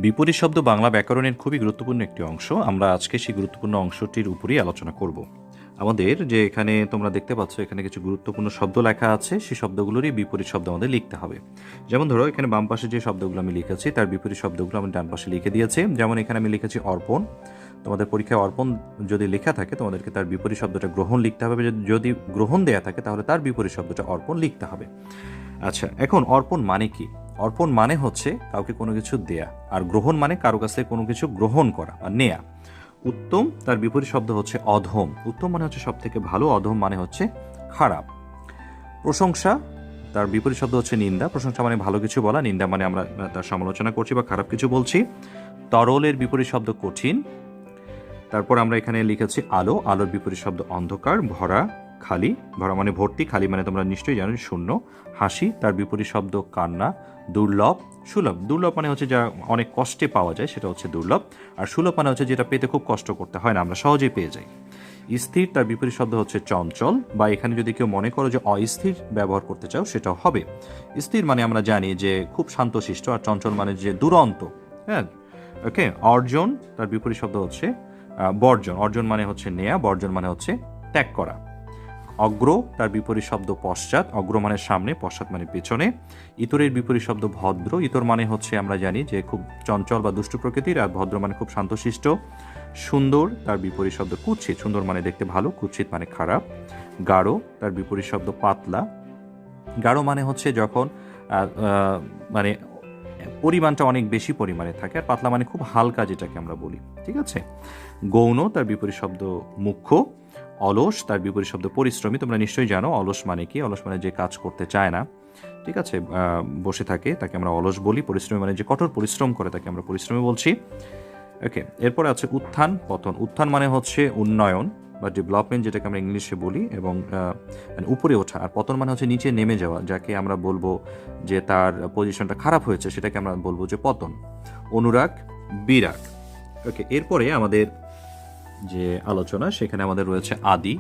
বিপরীত শব্দ বাংলা ব্যাকরণের খুবই গুরুত্বপূর্ণ একটি অংশ। আমরা আজকে সেই গুরুত্বপূর্ণ অংশটির উপরেই আলোচনা করব। আমাদের যে এখানে তোমরা দেখতে পাচ্ছ এখানে কিছু গুরুত্বপূর্ণ শব্দ লেখা আছে, সেই শব্দগুলোরই বিপরীত শব্দ আমাদের লিখতে হবে। যেমন ধরো এখানে বাম পাশে যে শব্দগুলো আমি লিখেছি তার বিপরীত শব্দগুলো আমি ডান পাশে লিখে দিয়েছি। যেমন এখানে আমি লিখেছি অর্পণ। তোমাদের পরীক্ষায় অর্পণ যদি লেখা থাকে তোমাদেরকে তার বিপরীত শব্দটা গ্রহণ লিখতে হবে। যদি গ্রহণ দেয়া থাকে তাহলে তার বিপরীত শব্দটা অর্পণ লিখতে হবে। আচ্ছা, এখন অর্পণ মানে কি? অর্পণ মানে হচ্ছে কাউকে কোনো কিছু দেয়া, আর গ্রহণ মানে কারো কাছ থেকে কোনো কিছু গ্রহণ করা আর নেয়া। উত্তম তার বিপরীত শব্দ হচ্ছে অধম। উত্তম মানে হচ্ছে সব থেকে ভালো, অধম মানে হচ্ছে খারাপ। প্রশংসা তার বিপরীত শব্দ হচ্ছে নিন্দা। প্রশংসা মানে ভালো কিছু বলা, নিন্দা মানে আমরা তার সমালোচনা করছি বা খারাপ কিছু বলছি। তরলের বিপরীত শব্দ কঠিন। তারপর আমরা এখানে লিখেছি আলো। আলোর বিপরীত শব্দ অন্ধকার। ভরা, খালি। ভরা মানে ভর্তি, খালি মানে তোমরা নিশ্চয়ই জানো শূন্য। হাসি তার বিপরীত শব্দ কান্না। দুর্লভ, সুলভ। দুর্লভ মানে হচ্ছে যা অনেক কষ্টে পাওয়া যায় সেটা হচ্ছে দুর্লভ। আর সুলভ মানে হচ্ছে যেটা পেতে খুব কষ্ট করতে হয় না, আমরা সহজেই পেয়ে যাই। স্থির তার বিপরীত শব্দ হচ্ছে চঞ্চল, বা এখানে যদি কেউ মনে করো যে অস্থির ব্যবহার করতে চাও সেটাও হবে। স্থির মানে আমরা জানি যে খুব শান্তশিষ্ট, আর চঞ্চল মানে যে দুরন্ত। হ্যাঁ, ওকে। অর্জন তার বিপরীত শব্দ হচ্ছে বর্জন। অর্জন মানে হচ্ছে নেয়া, বর্জন মানে হচ্ছে ত্যাগ করা। অগ্র তার বিপরীত শব্দ পশ্চাৎ। অগ্র মানে সামনে, পশ্চাৎ মানে পেছনে। ইতরের বিপরীত শব্দ ভদ্র। ইতর মানে হচ্ছে আমরা জানি যে খুব চঞ্চল বা দুষ্ট প্রকৃতির, আর ভদ্র মানে খুব শান্তশিষ্ট। সুন্দর তার বিপরীত শব্দ কুৎসিত। সুন্দর মানে দেখতে ভালো, কুৎসিত মানে খারাপ। গাঢ় তার বিপরীত শব্দ পাতলা। গাঢ় মানে হচ্ছে যখন মানে পরিমাণটা অনেক বেশি পরিমাণে থাকে, আর পাতলা মানে খুব হালকা, যেটাকে আমরা বলি। ঠিক আছে। গৌণ তার বিপরীত শব্দ মুখ্য। অলস তার বিপরীত শব্দ পরিশ্রমী। তোমরা নিশ্চয়ই জানো অলস মানে কি। অলস মানে যে কাজ করতে চায় না, ঠিক আছে, বসে থাকে, তাকে আমরা অলস বলি। পরিশ্রমী মানে যে কঠোর পরিশ্রম করে, তাকে আমরা পরিশ্রমী বলছি। ওকে। এরপরে আছে উত্থান পতন। উত্থান মানে হচ্ছে উন্নয়ন বা ডেভেলপমেন্ট, যেটাকে আমরা ইংলিশে বলি, এবং উপরে ওঠা। আর পতন মানে হচ্ছে নিচে নেমে যাওয়া, যাকে আমরা বলবো যে তার পজিশনটা খারাপ হয়েছে, সেটাকে আমরা বলবো যে পতন। অনুরাগ, বিরাগ। ওকে। এরপরে আমাদের যে আলোচনা সেখানে আমাদের রয়েছে আদি।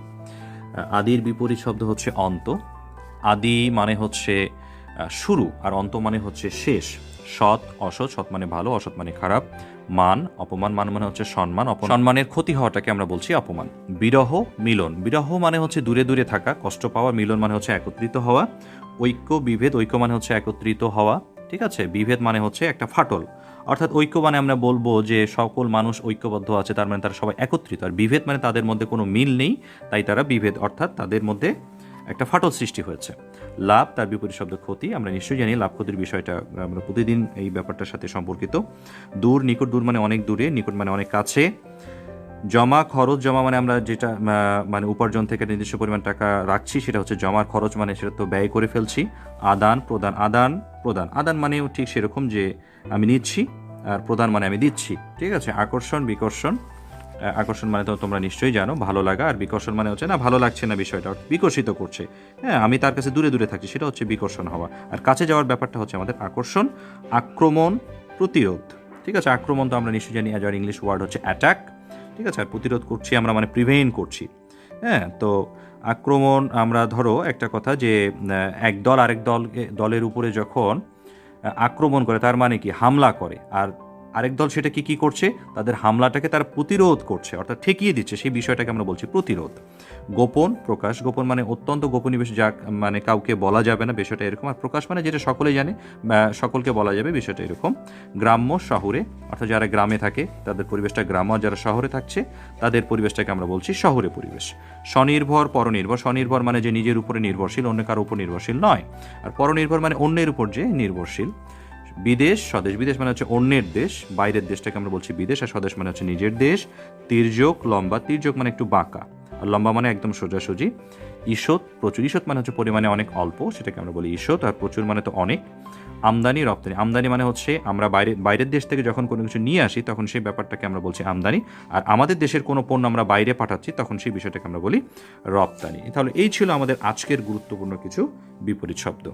আদির বিপরীত শব্দ হচ্ছে অন্ত। আদি মানে হচ্ছে শুরু, আর অন্ত মানে হচ্ছে শেষ। সৎ, অসৎ। সৎ মানে ভালো, অসৎ মানে খারাপ। মান, অপমান। মান মানে হচ্ছে সম্মান, সম্মানের ক্ষতি হওয়াটাকে আমরা বলছি অপমান। বিরহ, মিলন। বিরহ মানে হচ্ছে দূরে দূরে থাকা, কষ্ট পাওয়া। মিলন মানে হচ্ছে একত্রিত হওয়া। ঐক্য, বিভেদ। ঐক্য মানে হচ্ছে একত্রিত হওয়া, ঠিক আছে। বিভেদ মানে হচ্ছে একটা ফাটল। অর্থাৎ ঐক্য মানে আমরা বলবো যে সকল মানুষ ঐক্যবদ্ধ আছে, তার মানে তারা সবাই একত্রিত। আর বিভেদ মানে তাদের মধ্যে কোনো মিল নেই, তাই তারা বিভেদ, অর্থাৎ তাদের মধ্যে একটা ফাটল সৃষ্টি হয়েছে। লাভ তার বিপরীত শব্দ ক্ষতি। আমরা নিশ্চয়ই জানি লাভ ক্ষতির বিষয়টা, আমরা প্রতিদিন এই ব্যাপারটার সাথে সম্পর্কিত। দূর, নিকট। দূর মানে অনেক দূরে, নিকট মানে অনেক কাছে। জমা, খরচ। জমা মানে আমরা যেটা মানে উপার্জন থেকে নির্দিষ্ট পরিমাণ টাকা রাখছি, সেটা হচ্ছে জমার। খরচ মানে সেটা তো ব্যয় করে ফেলছি। আদান প্রদান। আদান প্রদান। আদান মানেও ঠিক সেরকম যে আমি নিচ্ছি, আর প্রদান মানে আমি দিচ্ছি, ঠিক আছে। আকর্ষণ, বিকর্ষণ। আকর্ষণ মানে তো তোমরা নিশ্চয়ই জানো ভালো লাগা, আর বিকর্ষণ মানে হচ্ছে না ভালো লাগছে না বিষয়টা, বিকশিত করছে। হ্যাঁ, আমি তার কাছে দূরে দূরে থাকছি, সেটা হচ্ছে বিকর্ষণ হওয়া। আর কাছে যাওয়ার ব্যাপারটা হচ্ছে আমাদের আকর্ষণ। আক্রমণ, প্রতিরোধ, ঠিক আছে। আক্রমণ তো আমরা নিশ্চয়ই জানি, যার ইংলিশ ওয়ার্ড হচ্ছে অ্যাটাক, ঠিক আছে। আর প্রতিরোধ করছি আমরা মানে প্রিভেন্ট করছি। হ্যাঁ, তো আক্রমণ, আমরা ধরো একটা কথা যে এক দল আরেক দলের উপরে যখন আক্রমণ করে, তার মানে কি হামলা করে, আর আরেক দল সেটা কি করছে, তাদের হামলাটাকে তারা প্রতিরোধ করছে, অর্থাৎ ঠেকিয়ে দিচ্ছে, সেই বিষয়টাকে আমরা বলছি প্রতিরোধ। গোপন, প্রকাশ। গোপন মানে অত্যন্ত গোপনীয় বিষয়, যা মানে কাউকে বলা যাবে না, বিষয়টা এরকম। আর প্রকাশ মানে যেটা সকলেই জানে, সকলকে বলা যাবে, বিষয়টা এরকম। গ্রাম্য, শহরে, অর্থাৎ যারা গ্রামে থাকে তাদের পরিবেশটা গ্রাম্য, আর যারা শহরে থাকছে তাদের পরিবেশটাকে আমরা বলছি শহরে পরিবেশ। স্বনির্ভর, পরনির্ভর। স্বনির্ভর মানে যে নিজের উপরে নির্ভরশীল, অন্য কারো উপর নির্ভরশীল নয়। আর পরনির্ভর মানে অন্যের উপর যে নির্ভরশীল। বিদেশ, স্বদেশ। বিদেশ মানে হচ্ছে অন্যের দেশ, বাইরের দেশটাকে আমরা বলছি বিদেশ, আর স্বদেশ মানে হচ্ছে নিজের দেশ। তির্যক, লম্বা। তির্যক মানে একটু বাঁকা, আর লম্বা মানে একদম সোজাসুজি। ঈষৎ, প্রচুর। ঈষৎ মানে হচ্ছে পরিমাণে অনেক অল্প, সেটাকে আমরা বলি ঈষৎ। আর প্রচুর মানে তো অনেক। আমদানি, রপ্তানি। আমদানি মানে হচ্ছে আমরা বাইরের দেশ থেকে যখন কোনো কিছু নিয়ে আসি তখন সেই ব্যাপারটাকে আমরা বলছি আমদানি, আর আমাদের দেশের কোনো পণ্য আমরা বাইরে পাঠাচ্ছি তখন সেই বিষয়টাকে আমরা বলি রপ্তানি। তাহলে এই ছিল আমাদের আজকের গুরুত্বপূর্ণ কিছু বিপরীত শব্দ।